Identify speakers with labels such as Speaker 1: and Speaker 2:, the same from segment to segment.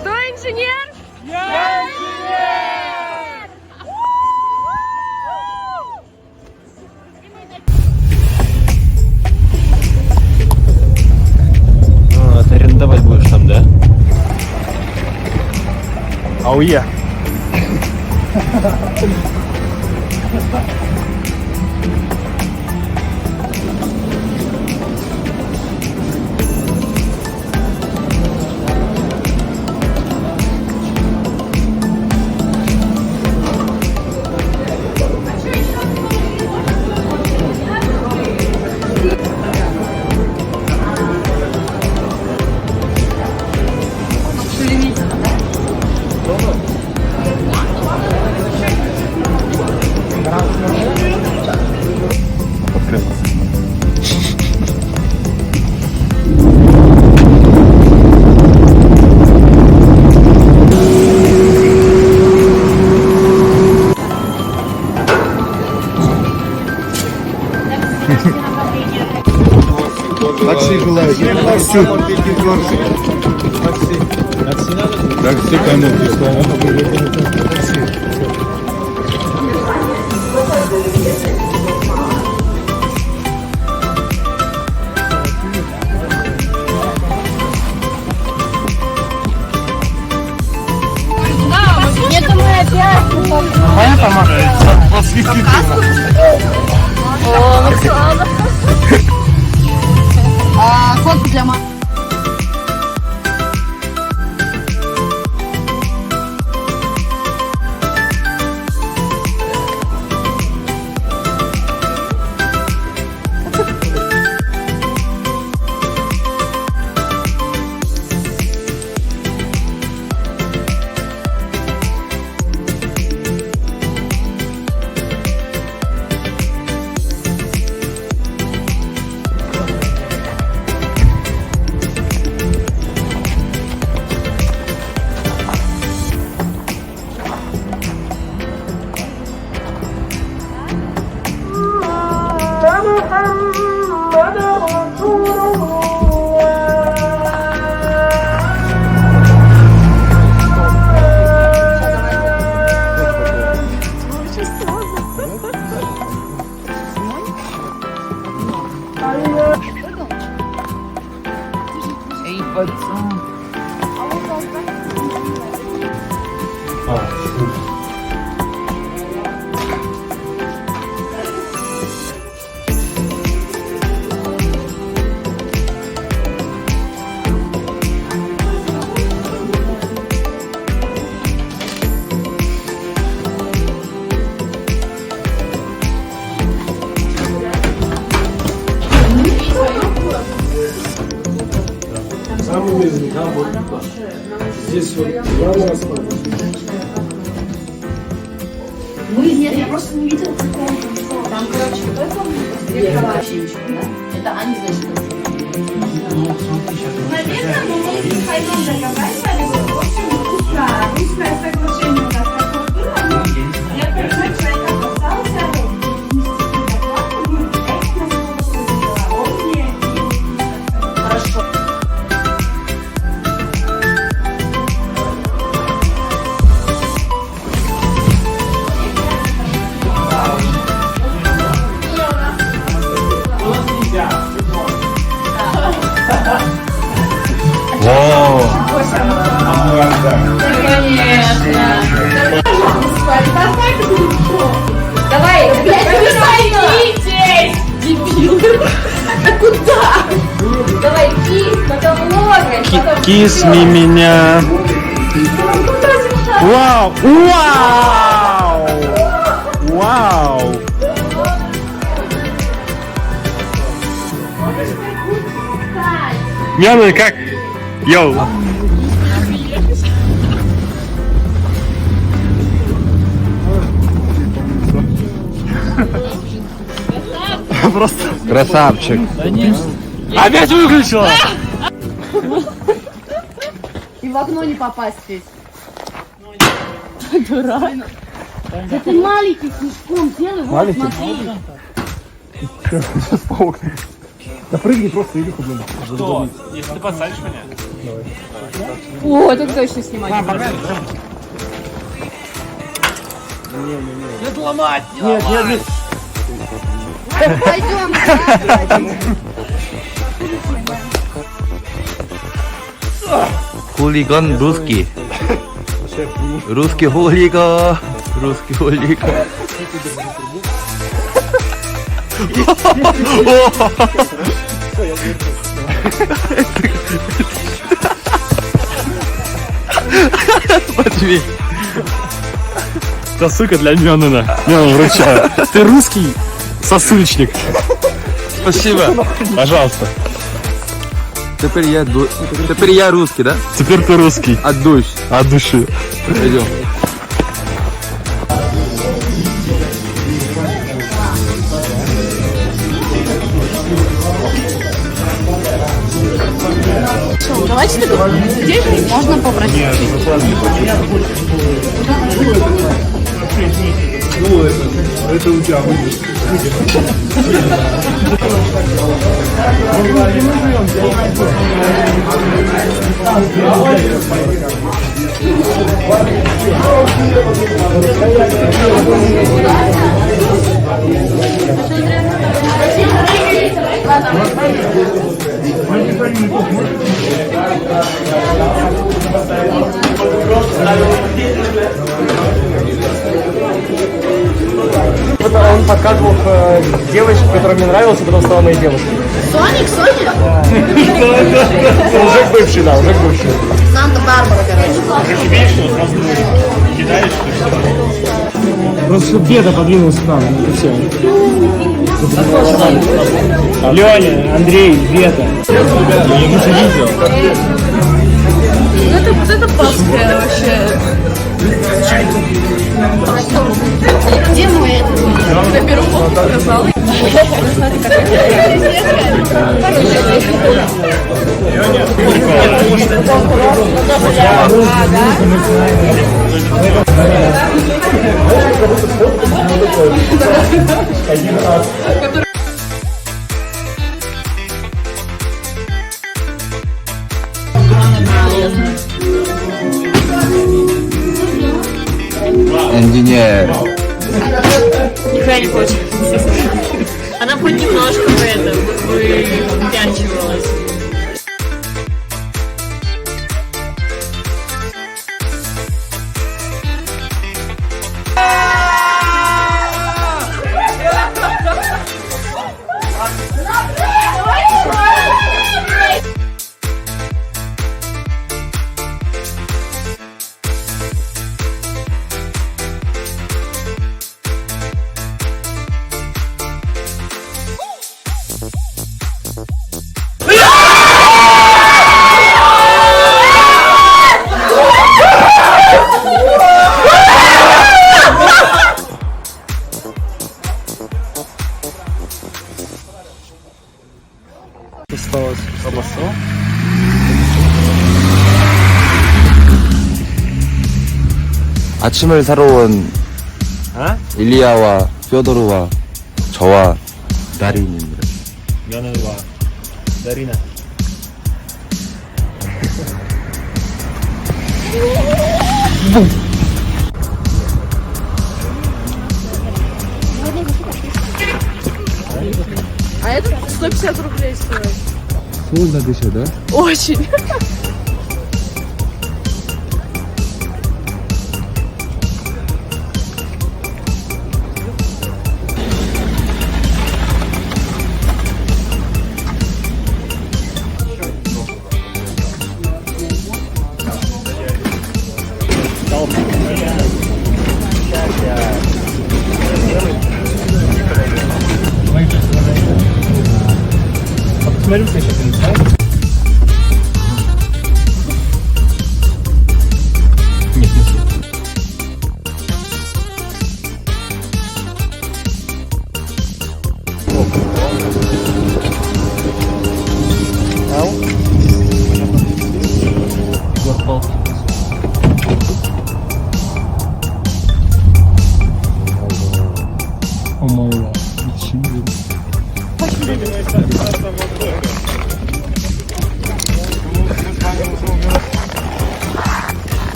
Speaker 1: Кто инженер?
Speaker 2: Я инженер!
Speaker 3: А, ты арендовать будешь там, да?
Speaker 2: Ауе! Такси желаю. Такси. Такси кому?
Speaker 1: Это мы опять.
Speaker 2: Понятно, Маша? Восхитительно.
Speaker 1: О, Оксана. Фотку для мамы.
Speaker 4: Эй, пацан.
Speaker 2: Самый низкий, там вот. Здесь вот.
Speaker 5: Нет, я просто не видела, как он там, короче, кто это? Директор, да? Это они, значит, наверное, мы пойдем договаривались, в общем, русское соглашение у нас такое было, но я понимаю, человек опасался, хорошо.
Speaker 3: Вау!
Speaker 1: Давай, садитесь, дебилы. А куда? Давай, кис, потом логоть, потом...
Speaker 3: Кисми меня! Вау! Вау! Вау! Яна, как? Йоу!
Speaker 2: Просто.
Speaker 3: Красавчик!
Speaker 2: Опять выключила!
Speaker 1: И в окно не попасть здесь. Дурак. Это маленький снежком делай, вот смотри.
Speaker 2: Сейчас по окнам. Да прыгни просто, Илюха, блин.
Speaker 6: Что? Если ты посадишь меня?
Speaker 1: О, тут точно снимать. Пойдем.
Speaker 4: Хулиган русский. Русский хулиган. Русский хулиган. Возьми.
Speaker 3: Сосука для Мёнена. Мёнен, вручаю. Ты русский сосульчник.
Speaker 4: Спасибо.
Speaker 3: Пожалуйста.
Speaker 4: Теперь я русский, да?
Speaker 3: Теперь ты русский.
Speaker 4: От души.
Speaker 3: От души.
Speaker 4: Пойдем.
Speaker 1: Давайте здесь можно попросить.
Speaker 2: Ну, это у тебя выйдет.
Speaker 6: Он показывал девочку, которая мне нравилась, и потом стала моей девушкой.
Speaker 1: Соник, Соня?
Speaker 6: Уже бывший, да, уже бывший.
Speaker 1: Санта-Барбара, короче.
Speaker 6: Просто чтобы деда подвинулся к нам, и все. Леня, Андрей, Вета.
Speaker 1: Это папская вообще. Где мой этот? На первом показал.
Speaker 4: Инженер.
Speaker 7: Нихуя не хочет. Она хоть немножко выпячивалась.
Speaker 6: Осталось колбасу.
Speaker 4: 아침을 사러 온 일리아와 뾰도르와 저와 다린입니다.
Speaker 6: 면허와 내리나.
Speaker 1: А этот 150 рублей стоит.
Speaker 4: 소원나 드셔야 돼?
Speaker 1: Очень.
Speaker 6: Посмотрю, что сейчас не 어머야 미친.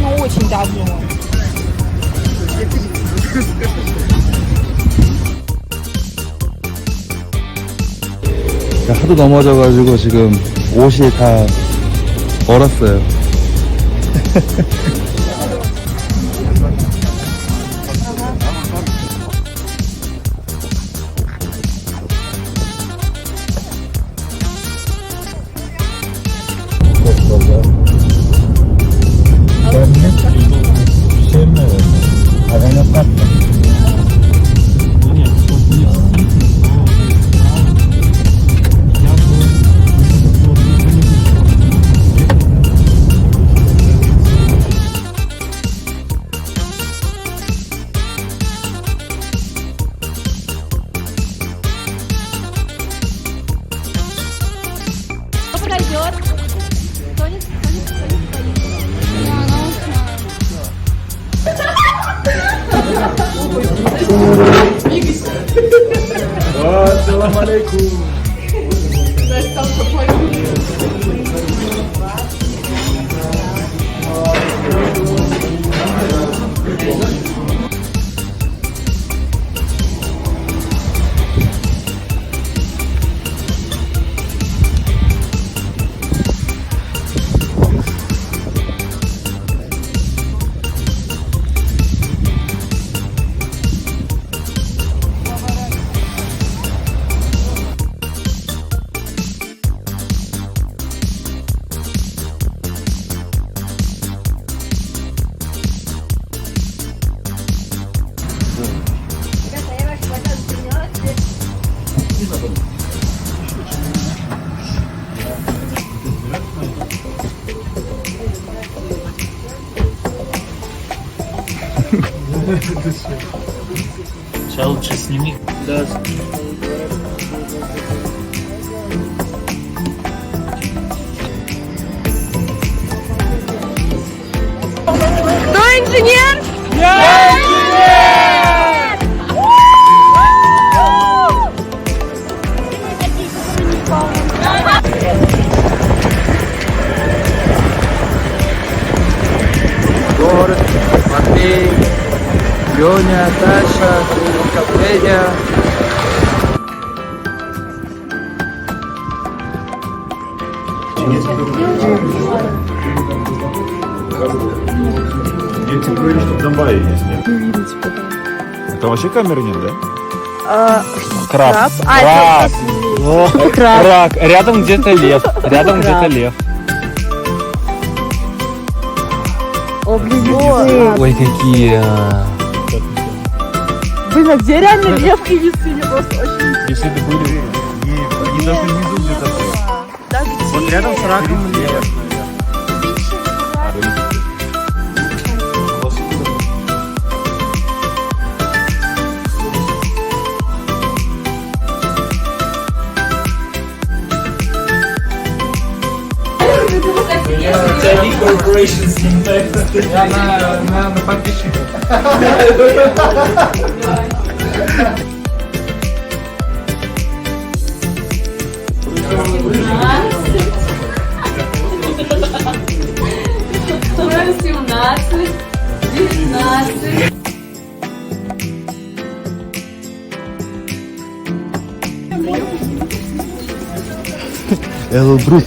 Speaker 1: но очень давно.
Speaker 4: 하도 넘어져가지고 지금 옷이 다 얼었어요.
Speaker 1: Кто подойдет? Кто-нибудь?
Speaker 2: Ассалам алейкум.
Speaker 3: Сейчас лучше сними.
Speaker 1: Кто инженер?
Speaker 4: Город, Матвей, Леня, Даша, Федя.
Speaker 2: Я тебе говорю, что в Донбайе есть, нет? Это вообще камеры нет, да?
Speaker 3: Краб. Краб. О, краб. Рядом где-то лев. Рядом где-то лев. Ой, какие.
Speaker 1: Блин, а где реально левки весы? Мне просто очень
Speaker 2: Если это были... Они даже внизу где-то.
Speaker 1: Да где?
Speaker 6: Вот рядом с раком лев.
Speaker 4: Я на подписчиков.
Speaker 1: Восемнадцать, 19.
Speaker 4: Элл Брус.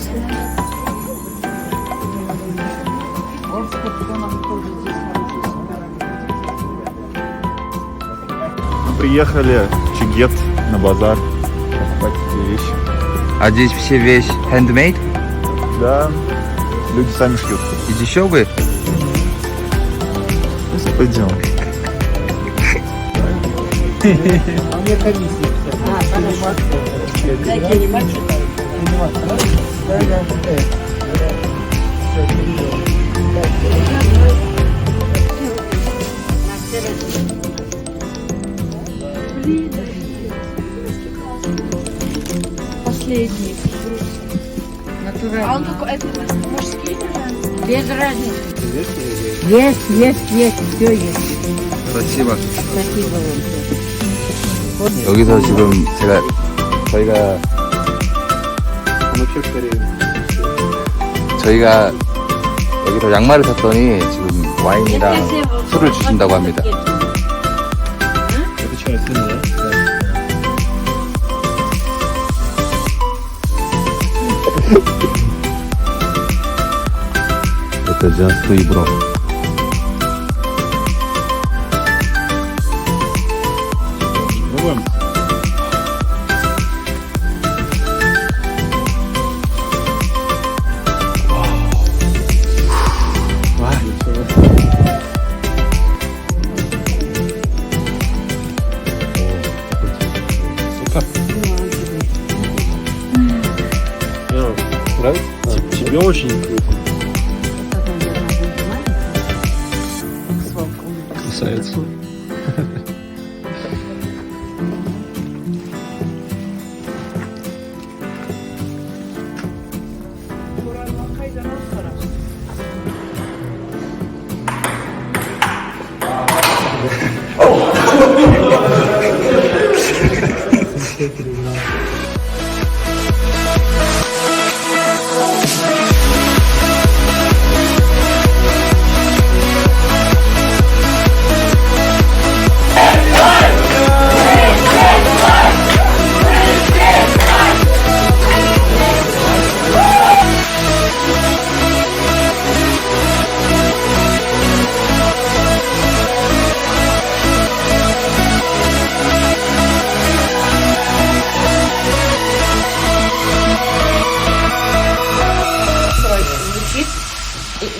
Speaker 2: Приехали в Чигет на базар покупать эти вещи.
Speaker 4: А здесь все вещь handmade
Speaker 2: Да, люди сами шьют.
Speaker 4: и дешевые.
Speaker 2: Пойдем.
Speaker 1: Последний. А он какой? Это мужские? Без разницы. Есть, все есть.
Speaker 4: Спасибо.
Speaker 1: Спасибо вам.
Speaker 4: 여기서 지금 저희가 여기서 양말을 샀더니 지금 와인이랑 술을 주신다고 합니다. Это just и бро.
Speaker 2: Пробуем.
Speaker 6: Нравится?
Speaker 2: Тебе очень круто.
Speaker 6: Красавица.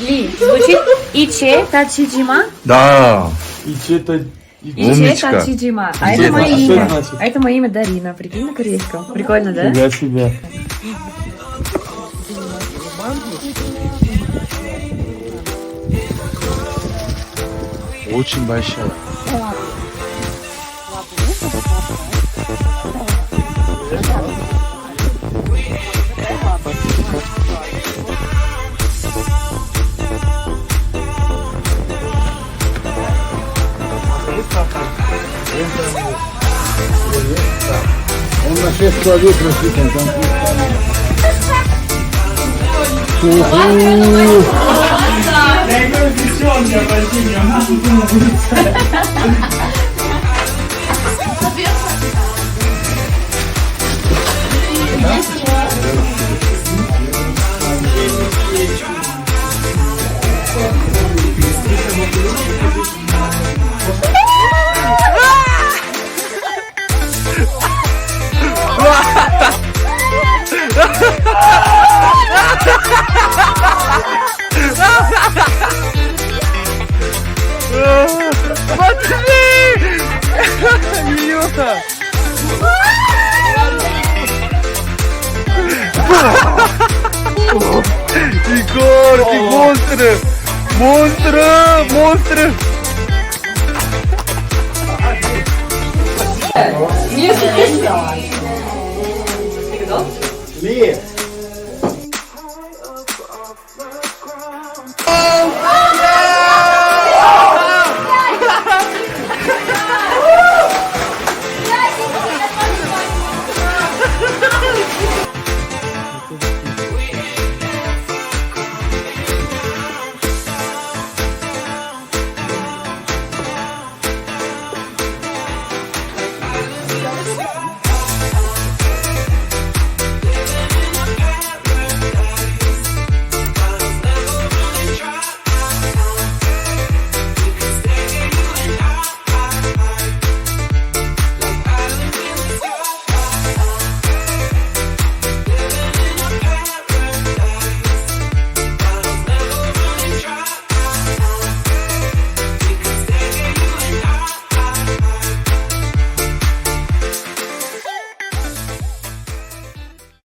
Speaker 7: Ли, звучит Иче Тачиджима.
Speaker 4: Да.
Speaker 2: И че-то...
Speaker 7: Иче
Speaker 4: Умничка.
Speaker 7: Тачиджима. А это
Speaker 6: Что
Speaker 7: мое
Speaker 6: это
Speaker 7: имя.
Speaker 6: значит?
Speaker 7: А это мое имя Дарина. Прикинь, на корейском. Прикольно, да?
Speaker 6: Фига себе.
Speaker 4: Очень большая.
Speaker 2: Он на 6 человек рассчитан. Там...
Speaker 4: Егор, ты монстры! Монстры! Монстры!
Speaker 1: Мне все.
Speaker 6: Ли,